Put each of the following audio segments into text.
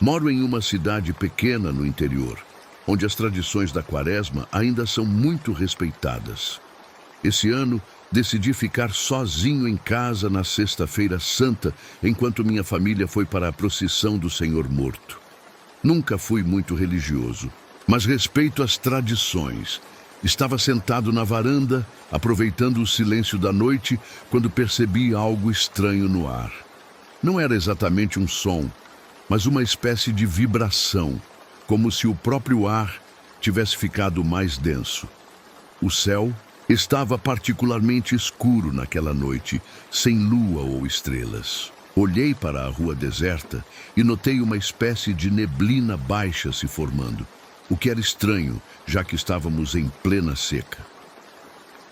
Moro em uma cidade pequena no interior, onde as tradições da Quaresma ainda são muito respeitadas. Esse ano, decidi ficar sozinho em casa na Sexta-feira Santa, enquanto minha família foi para a procissão do Senhor Morto. Nunca fui muito religioso, mas respeito as tradições. Estava sentado na varanda, aproveitando o silêncio da noite, quando percebi algo estranho no ar. Não era exatamente um som, mas uma espécie de vibração, como se o próprio ar tivesse ficado mais denso. O céu estava particularmente escuro naquela noite, sem lua ou estrelas. Olhei para a rua deserta e notei uma espécie de neblina baixa se formando, o que era estranho, já que estávamos em plena seca.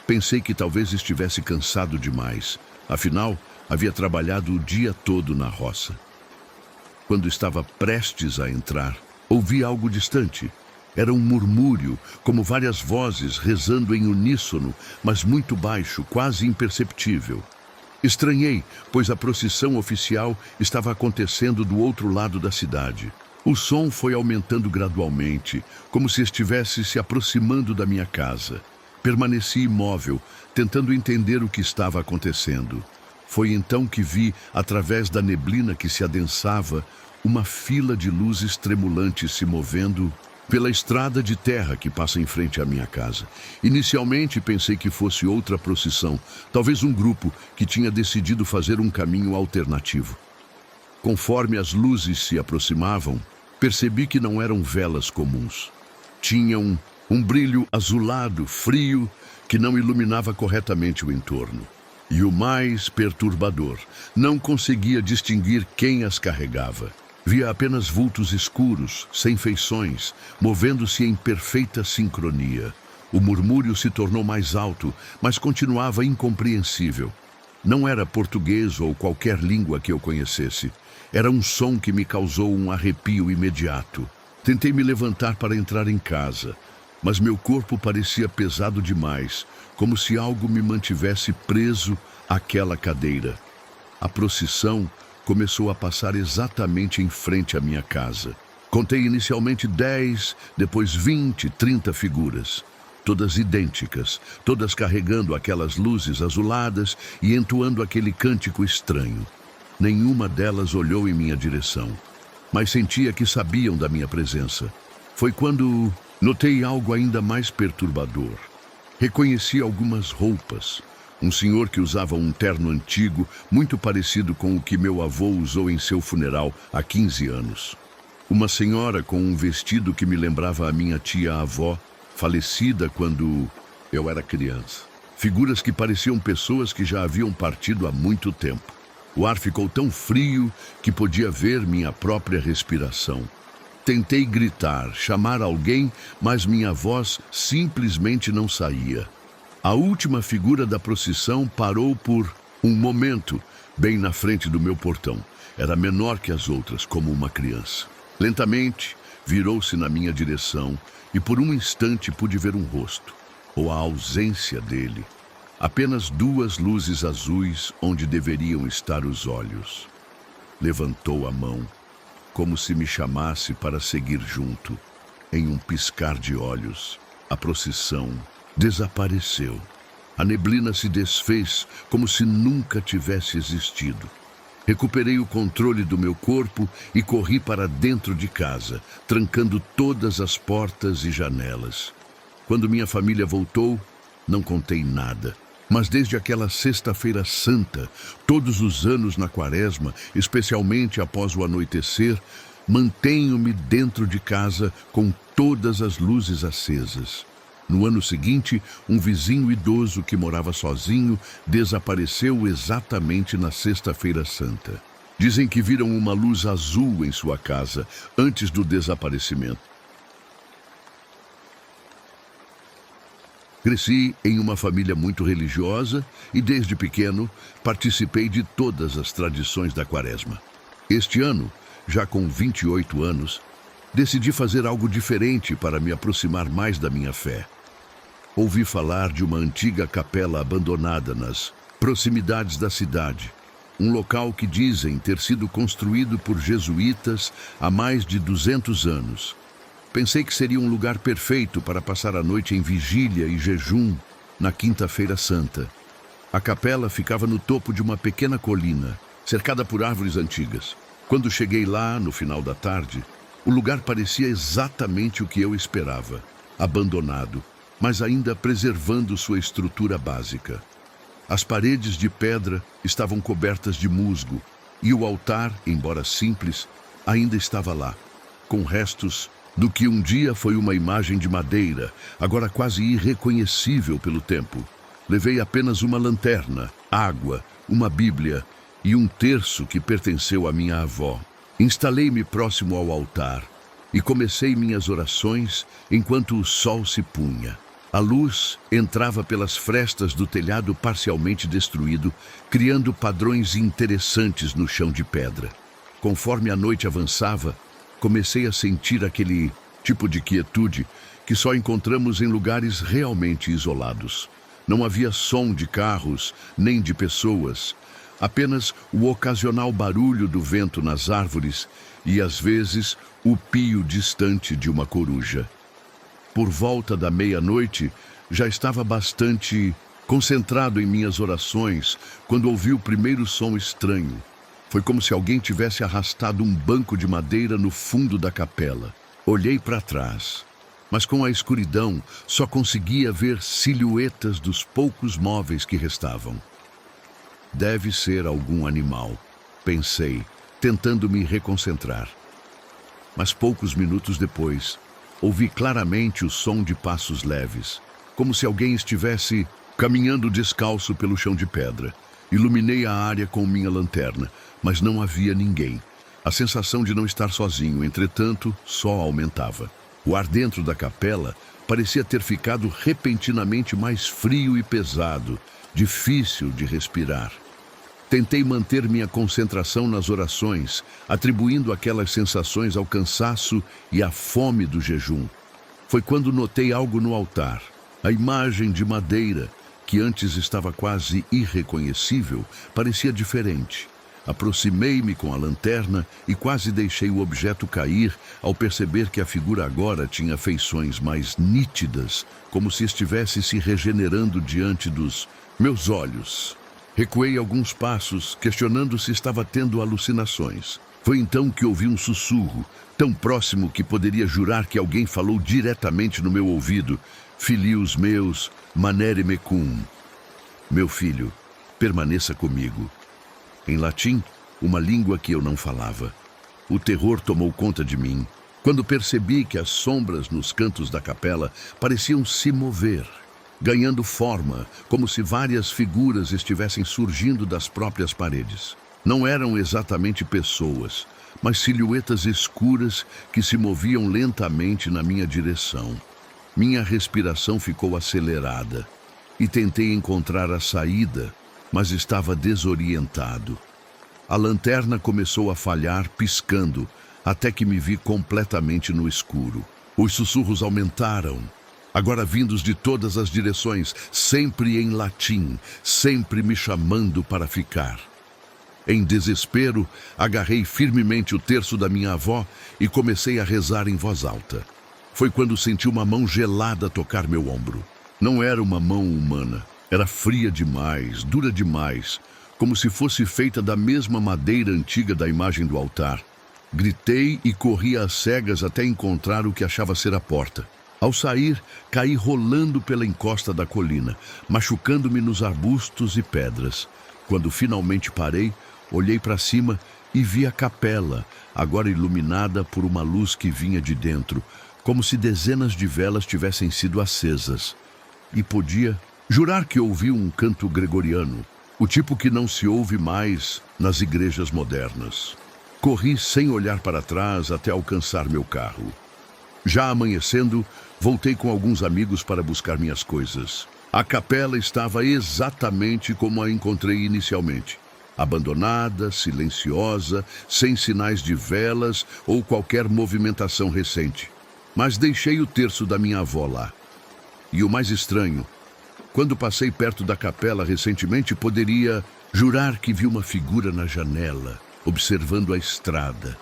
Pensei que talvez estivesse cansado demais, afinal, havia trabalhado o dia todo na roça. Quando estava prestes a entrar, ouvi algo distante. Era um murmúrio, como várias vozes rezando em uníssono, mas muito baixo, quase imperceptível. Estranhei, pois a procissão oficial estava acontecendo do outro lado da cidade. O som foi aumentando gradualmente, como se estivesse se aproximando da minha casa. Permaneci imóvel, tentando entender o que estava acontecendo. Foi então que vi, através da neblina que se adensava, uma fila de luzes tremulantes se movendo pela estrada de terra que passa em frente à minha casa. Inicialmente pensei que fosse outra procissão, talvez um grupo que tinha decidido fazer um caminho alternativo. Conforme as luzes se aproximavam, percebi que não eram velas comuns. Tinham um brilho azulado, frio, que não iluminava corretamente o entorno. E o mais perturbador, não conseguia distinguir quem as carregava. Via apenas vultos escuros, sem feições, movendo-se em perfeita sincronia. O murmúrio se tornou mais alto, mas continuava incompreensível. Não era português ou qualquer língua que eu conhecesse. Era um som que me causou um arrepio imediato. Tentei me levantar para entrar em casa, mas meu corpo parecia pesado demais, como se algo me mantivesse preso àquela cadeira. A procissão começou a passar exatamente em frente à minha casa. Contei inicialmente 10, depois 20, 30 figuras. Todas idênticas, todas carregando aquelas luzes azuladas e entoando aquele cântico estranho. Nenhuma delas olhou em minha direção, mas sentia que sabiam da minha presença. Foi quando notei algo ainda mais perturbador. Reconheci algumas roupas. Um senhor que usava um terno antigo, muito parecido com o que meu avô usou em seu funeral há 15 anos. Uma senhora com um vestido que me lembrava a minha tia-avó, falecida quando eu era criança. Figuras que pareciam pessoas que já haviam partido há muito tempo. O ar ficou tão frio que podia ver minha própria respiração. Tentei gritar, chamar alguém, mas minha voz simplesmente não saía. A última figura da procissão parou por um momento, bem na frente do meu portão. Era menor que as outras, como uma criança. Lentamente, virou-se na minha direção e por um instante pude ver um rosto, ou a ausência dele. Apenas 2 luzes azuis onde deveriam estar os olhos. Levantou a mão, como se me chamasse para seguir junto. Em um piscar de olhos, a procissão desapareceu. A neblina se desfez como se nunca tivesse existido. Recuperei o controle do meu corpo e corri para dentro de casa, trancando todas as portas e janelas. Quando minha família voltou, não contei nada. Mas desde aquela Sexta-feira Santa, todos os anos na Quaresma, especialmente após o anoitecer, mantenho-me dentro de casa com todas as luzes acesas. No ano seguinte, um vizinho idoso que morava sozinho desapareceu exatamente na Sexta-feira Santa. Dizem que viram uma luz azul em sua casa antes do desaparecimento. Cresci em uma família muito religiosa e, desde pequeno, participei de todas as tradições da Quaresma. Este ano, já com 28 anos, decidi fazer algo diferente para me aproximar mais da minha fé. Ouvi falar de uma antiga capela abandonada nas proximidades da cidade. um local que dizem ter sido construído por jesuítas há mais de 200 anos. Pensei que seria um lugar perfeito para passar a noite em vigília e jejum na Quinta-feira Santa. A capela ficava no topo de uma pequena colina, cercada por árvores antigas. Quando cheguei lá, no final da tarde, o lugar parecia exatamente o que eu esperava, abandonado, mas ainda preservando sua estrutura básica. As paredes de pedra estavam cobertas de musgo, e o altar, embora simples, ainda estava lá, com restos do que um dia foi uma imagem de madeira, agora quase irreconhecível pelo tempo. Levei apenas uma lanterna, água, uma Bíblia e um terço que pertenceu à minha avó. Instalei-me próximo ao altar e comecei minhas orações enquanto o sol se punha. A luz entrava pelas frestas do telhado parcialmente destruído, criando padrões interessantes no chão de pedra. Conforme a noite avançava, comecei a sentir aquele tipo de quietude que só encontramos em lugares realmente isolados. Não havia som de carros, nem de pessoas, apenas o ocasional barulho do vento nas árvores e, às vezes, o pio distante de uma coruja. Por volta da meia-noite, já estava bastante concentrado em minhas orações quando ouvi o primeiro som estranho. Foi como se alguém tivesse arrastado um banco de madeira no fundo da capela. Olhei para trás, mas com a escuridão só conseguia ver silhuetas dos poucos móveis que restavam. Deve ser algum animal, pensei, tentando me reconcentrar. Mas poucos minutos depois, ouvi claramente o som de passos leves, como se alguém estivesse caminhando descalço pelo chão de pedra. Iluminei a área com minha lanterna, mas não havia ninguém. A sensação de não estar sozinho, entretanto, só aumentava. O ar dentro da capela parecia ter ficado repentinamente mais frio e pesado, difícil de respirar. Tentei manter minha concentração nas orações, atribuindo aquelas sensações ao cansaço e à fome do jejum. Foi quando notei algo no altar. A imagem de madeira, que antes estava quase irreconhecível, parecia diferente. Aproximei-me com a lanterna e quase deixei o objeto cair ao perceber que a figura agora tinha feições mais nítidas, como se estivesse se regenerando diante dos meus olhos. Recuei alguns passos, questionando se estava tendo alucinações. Foi então que ouvi um sussurro, tão próximo que poderia jurar que alguém falou diretamente no meu ouvido. Filhos meus, manere mecum. Meu filho, permaneça comigo. Em latim, uma língua que eu não falava. O terror tomou conta de mim, quando percebi que as sombras nos cantos da capela pareciam se mover, ganhando forma, como se várias figuras estivessem surgindo das próprias paredes. Não eram exatamente pessoas, mas silhuetas escuras que se moviam lentamente na minha direção. Minha respiração ficou acelerada e tentei encontrar a saída, mas estava desorientado. A lanterna começou a falhar, piscando, até que me vi completamente no escuro. Os sussurros aumentaram, agora vindos de todas as direções, sempre em latim, sempre me chamando para ficar. Em desespero, agarrei firmemente o terço da minha avó e comecei a rezar em voz alta. Foi quando senti uma mão gelada tocar meu ombro. Não era uma mão humana, era fria demais, dura demais, como se fosse feita da mesma madeira antiga da imagem do altar. Gritei e corri às cegas até encontrar o que achava ser a porta. Ao sair, caí rolando pela encosta da colina, machucando-me nos arbustos e pedras. Quando finalmente parei, olhei para cima e vi a capela, agora iluminada por uma luz que vinha de dentro, como se dezenas de velas tivessem sido acesas. E podia jurar que ouvi um canto gregoriano, o tipo que não se ouve mais nas igrejas modernas. Corri sem olhar para trás até alcançar meu carro. Já amanhecendo, voltei com alguns amigos para buscar minhas coisas. A capela estava exatamente como a encontrei inicialmente. Abandonada, silenciosa, sem sinais de velas ou qualquer movimentação recente. Mas deixei o terço da minha avó lá. E o mais estranho, quando passei perto da capela recentemente, poderia Jurar que vi uma figura na janela, observando a estrada.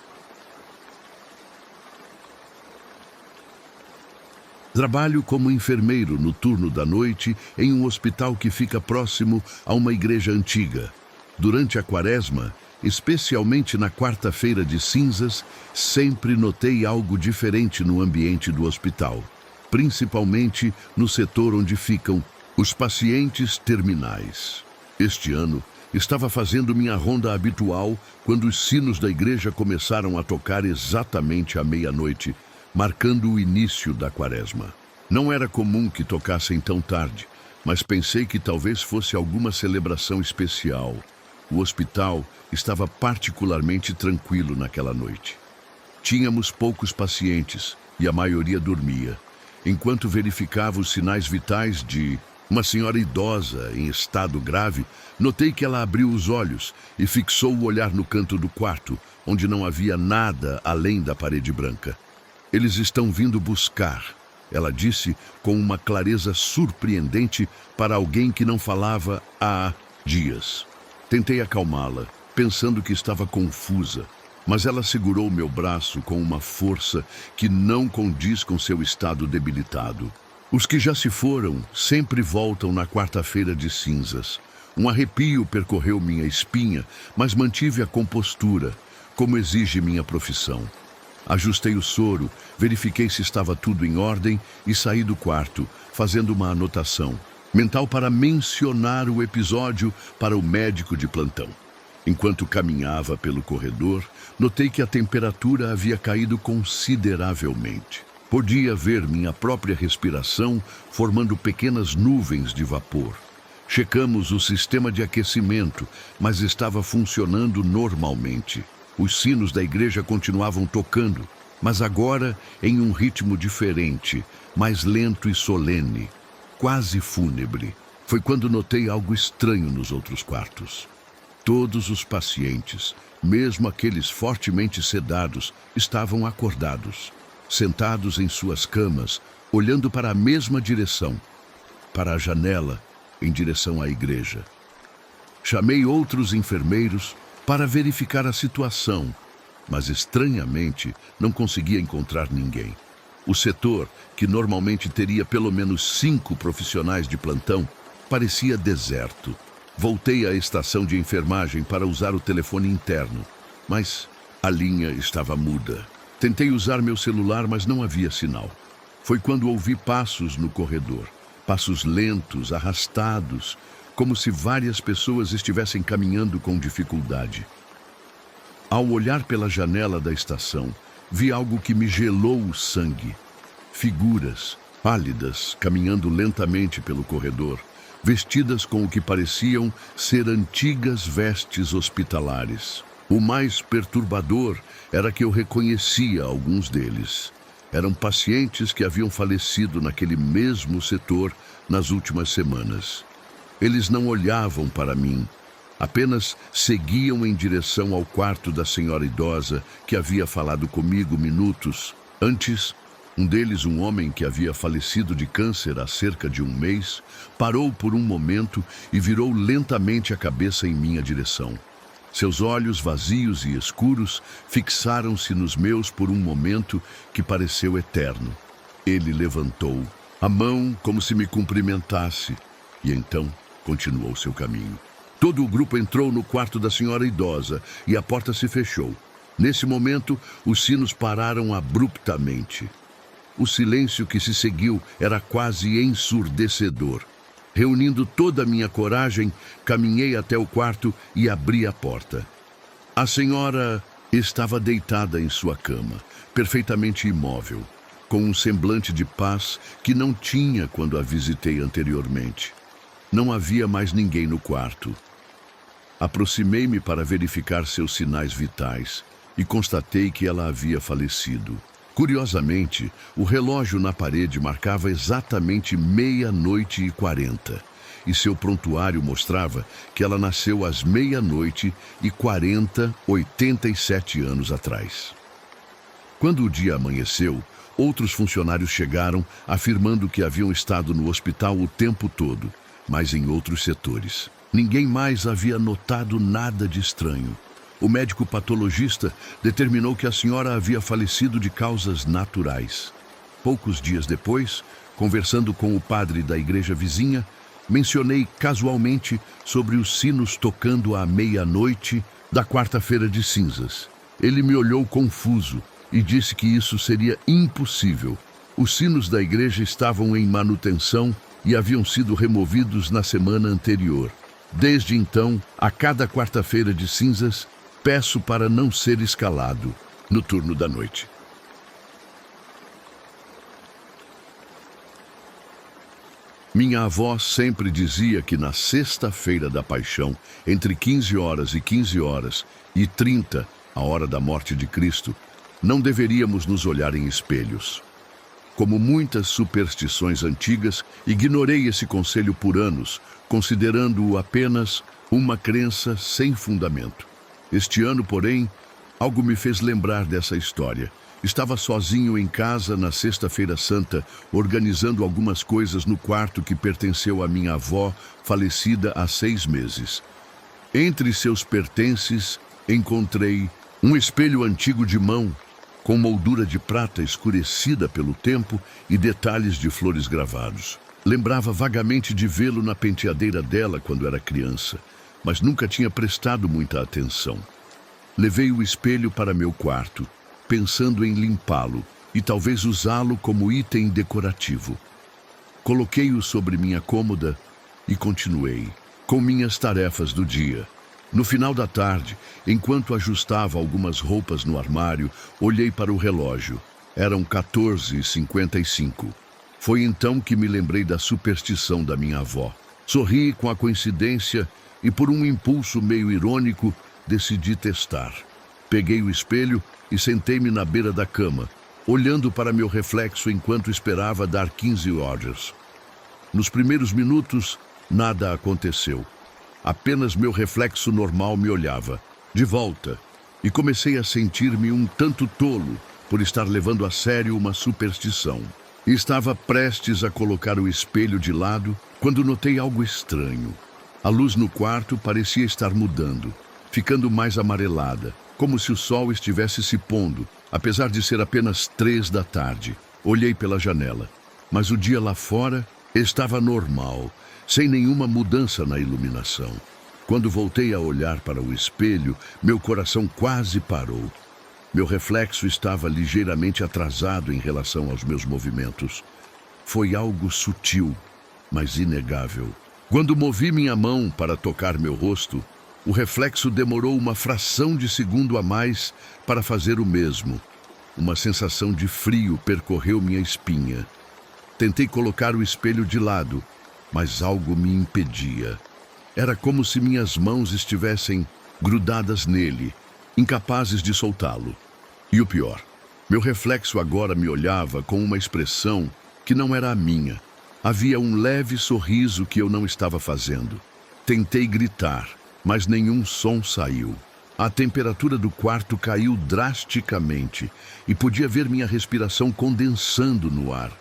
Trabalho como enfermeiro no turno da noite em um hospital que fica próximo a uma igreja antiga. Durante a quaresma, especialmente na quarta-feira de cinzas, sempre notei algo diferente no ambiente do hospital, principalmente no setor onde ficam os pacientes terminais. Este ano, estava fazendo minha ronda habitual quando os sinos da igreja começaram a tocar exatamente à meia-noite, marcando o início da quaresma. Não era comum que tocassem tão tarde, mas pensei que talvez fosse alguma celebração especial. O hospital estava particularmente tranquilo naquela noite. Tínhamos poucos pacientes e a maioria dormia, enquanto verificava os sinais vitais de uma senhora idosa em estado grave. Notei que ela abriu os olhos e fixou o olhar no canto do quarto, onde não havia nada além da parede branca. Eles estão vindo buscar, ela disse com uma clareza surpreendente para alguém que não falava há dias. Tentei acalmá-la, pensando que estava confusa, mas ela segurou meu braço com uma força que não condiz com seu estado debilitado. Os que já se foram sempre voltam na quarta-feira de cinzas. Um arrepio percorreu minha espinha, mas mantive a compostura, como exige minha profissão. Ajustei o soro, verifiquei se estava tudo em ordem e saí do quarto, fazendo uma anotação mental para mencionar o episódio para o médico de plantão. Enquanto caminhava pelo corredor, notei que a temperatura havia caído consideravelmente. Podia ver minha própria respiração formando pequenas nuvens de vapor. Checamos o sistema de aquecimento, mas estava funcionando normalmente. Os sinos da igreja continuavam tocando, mas agora em um ritmo diferente, mais lento e solene, quase fúnebre. Foi quando notei algo estranho nos outros quartos. Todos os pacientes, mesmo aqueles fortemente sedados, estavam acordados, sentados em suas camas, olhando para a mesma direção, para a janela, em direção à igreja. Chamei outros enfermeiros para verificar a situação, mas estranhamente não conseguia encontrar ninguém. O setor, que normalmente teria pelo menos 5 profissionais de plantão, parecia deserto. Voltei à estação de enfermagem para usar o telefone interno, mas a linha estava muda. Tentei usar meu celular, mas não havia sinal. Foi quando ouvi passos no corredor, passos lentos, arrastados, como se várias pessoas estivessem caminhando com dificuldade. Ao olhar pela janela da estação, vi algo que me gelou o sangue. Figuras, pálidas, caminhando lentamente pelo corredor, vestidas com o que pareciam ser antigas vestes hospitalares. O mais perturbador era que eu reconhecia alguns deles. Eram pacientes que haviam falecido naquele mesmo setor nas últimas semanas. Eles não olhavam para mim, apenas seguiam em direção ao quarto da senhora idosa que havia falado comigo minutos antes. Um deles, um homem que havia falecido de câncer há cerca de um mês, parou por um momento e virou lentamente a cabeça em minha direção. Seus olhos vazios e escuros fixaram-se nos meus por um momento que pareceu eterno. Ele levantou a mão como se me cumprimentasse e então continuou seu caminho. Todo o grupo entrou no quarto da senhora idosa e a porta se fechou. Nesse momento, os sinos pararam abruptamente. O silêncio que se seguiu era quase ensurdecedor. Reunindo toda a minha coragem, caminhei até o quarto e abri a porta. A senhora estava deitada em sua cama, perfeitamente imóvel, com um semblante de paz que não tinha quando a visitei anteriormente. Não havia mais ninguém no quarto. Aproximei-me para verificar seus sinais vitais e constatei que ela havia falecido. Curiosamente, o relógio na parede marcava exatamente 00:40 e seu prontuário mostrava que ela nasceu às 00:40, 87 anos atrás. Quando o dia amanheceu, outros funcionários chegaram afirmando que haviam estado no hospital o tempo todo, mas em outros setores. Ninguém mais havia notado nada de estranho. O médico patologista determinou que a senhora havia falecido de causas naturais. Poucos dias depois, conversando com o padre da igreja vizinha, mencionei casualmente sobre os sinos tocando à meia-noite da quarta-feira de cinzas. Ele me olhou confuso e disse que isso seria impossível. Os sinos da igreja estavam em manutenção e haviam sido removidos na semana anterior. Desde então, a cada quarta-feira de cinzas, peço para não ser escalado no turno da noite. Minha avó sempre dizia que na sexta-feira da paixão, entre 15 horas e 15 horas e 30, a hora da morte de Cristo, não deveríamos nos olhar em espelhos. Como muitas superstições antigas, ignorei esse conselho por anos, considerando-o apenas uma crença sem fundamento. Este ano, porém, algo me fez lembrar dessa história. Estava sozinho em casa na Sexta-feira Santa, organizando algumas coisas no quarto que pertenceu à minha avó, falecida há 6 meses. Entre seus pertences, encontrei um espelho antigo de mão, com moldura de prata escurecida pelo tempo e detalhes de flores gravados. Lembrava vagamente de vê-lo na penteadeira dela quando era criança, mas nunca tinha prestado muita atenção. Levei o espelho para meu quarto, pensando em limpá-lo e talvez usá-lo como item decorativo. Coloquei-o sobre minha cômoda e continuei com minhas tarefas do dia. No final da tarde, enquanto ajustava algumas roupas no armário, olhei para o relógio. Eram 14h55. Foi então que me lembrei da superstição da minha avó. Sorri com a coincidência e, por um impulso meio irônico, decidi testar. Peguei o espelho e sentei-me na beira da cama, olhando para meu reflexo enquanto esperava dar 15 ordens. Nos primeiros minutos, nada aconteceu. Apenas meu reflexo normal me olhava, de volta, e comecei a sentir-me um tanto tolo por estar levando a sério uma superstição. Estava prestes a colocar o espelho de lado quando notei algo estranho. A luz no quarto parecia estar mudando, ficando mais amarelada, como se o sol estivesse se pondo, apesar de ser apenas 3 da tarde. Olhei pela janela, mas o dia lá fora estava normal, sem nenhuma mudança na iluminação. Quando voltei a olhar para o espelho, meu coração quase parou. Meu reflexo estava ligeiramente atrasado em relação aos meus movimentos. Foi algo sutil, mas inegável. Quando movi minha mão para tocar meu rosto, o reflexo demorou uma fração de segundo a mais para fazer o mesmo. Uma sensação de frio percorreu minha espinha. Tentei colocar o espelho de lado, mas algo me impedia. Era como se minhas mãos estivessem grudadas nele, incapazes de soltá-lo. E o pior, meu reflexo agora me olhava com uma expressão que não era a minha. Havia um leve sorriso que eu não estava fazendo. Tentei gritar, mas nenhum som saiu. A temperatura do quarto caiu drasticamente e podia ver minha respiração condensando no ar.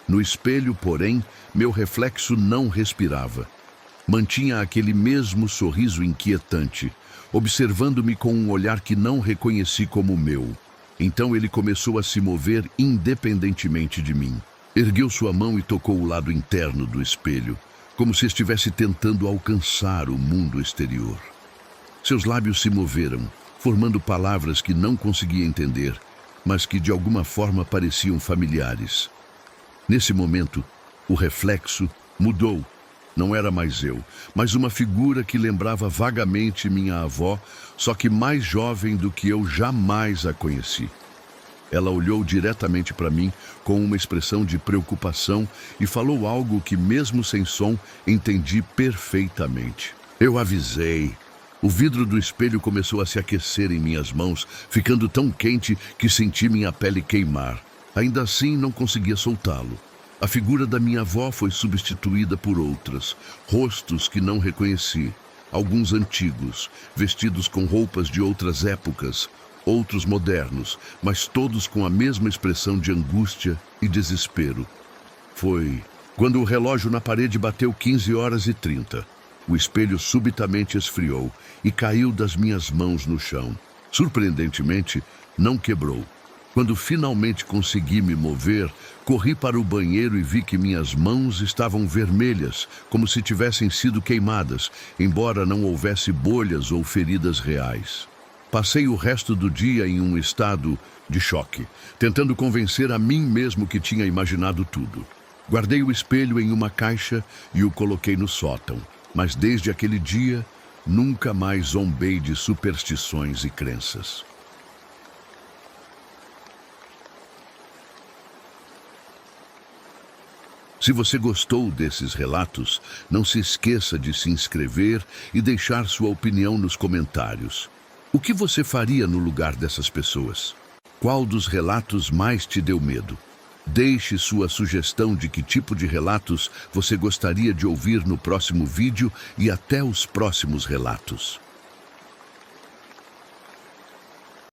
No espelho, porém, meu reflexo não respirava. Mantinha aquele mesmo sorriso inquietante, observando-me com um olhar que não reconheci como meu. Então ele começou a se mover independentemente de mim. Ergueu sua mão e tocou o lado interno do espelho, como se estivesse tentando alcançar o mundo exterior. Seus lábios se moveram, formando palavras que não conseguia entender, mas que de alguma forma pareciam familiares. Nesse momento, o reflexo mudou. Não era mais eu, mas uma figura que lembrava vagamente minha avó, só que mais jovem do que eu jamais a conheci. Ela olhou diretamente para mim com uma expressão de preocupação e falou algo que, mesmo sem som, entendi perfeitamente. Eu avisei. O vidro do espelho começou a se aquecer em minhas mãos, ficando tão quente que senti minha pele queimar. Ainda assim, não conseguia soltá-lo. A figura da minha avó foi substituída por outras, rostos que não reconheci, alguns antigos, vestidos com roupas de outras épocas, outros modernos, mas todos com a mesma expressão de angústia e desespero. Foi quando o relógio na parede bateu 15h30. O espelho subitamente esfriou e caiu das minhas mãos no chão. Surpreendentemente, não quebrou. Quando finalmente consegui me mover, corri para o banheiro e vi que minhas mãos estavam vermelhas, como se tivessem sido queimadas, embora não houvesse bolhas ou feridas reais. Passei o resto do dia em um estado de choque, tentando convencer a mim mesmo que tinha imaginado tudo. Guardei o espelho em uma caixa e o coloquei no sótão, mas desde aquele dia, nunca mais zombei de superstições e crenças. Se você gostou desses relatos, não se esqueça de se inscrever e deixar sua opinião nos comentários. O que você faria no lugar dessas pessoas? Qual dos relatos mais te deu medo? Deixe sua sugestão de que tipo de relatos você gostaria de ouvir no próximo vídeo e até os próximos relatos.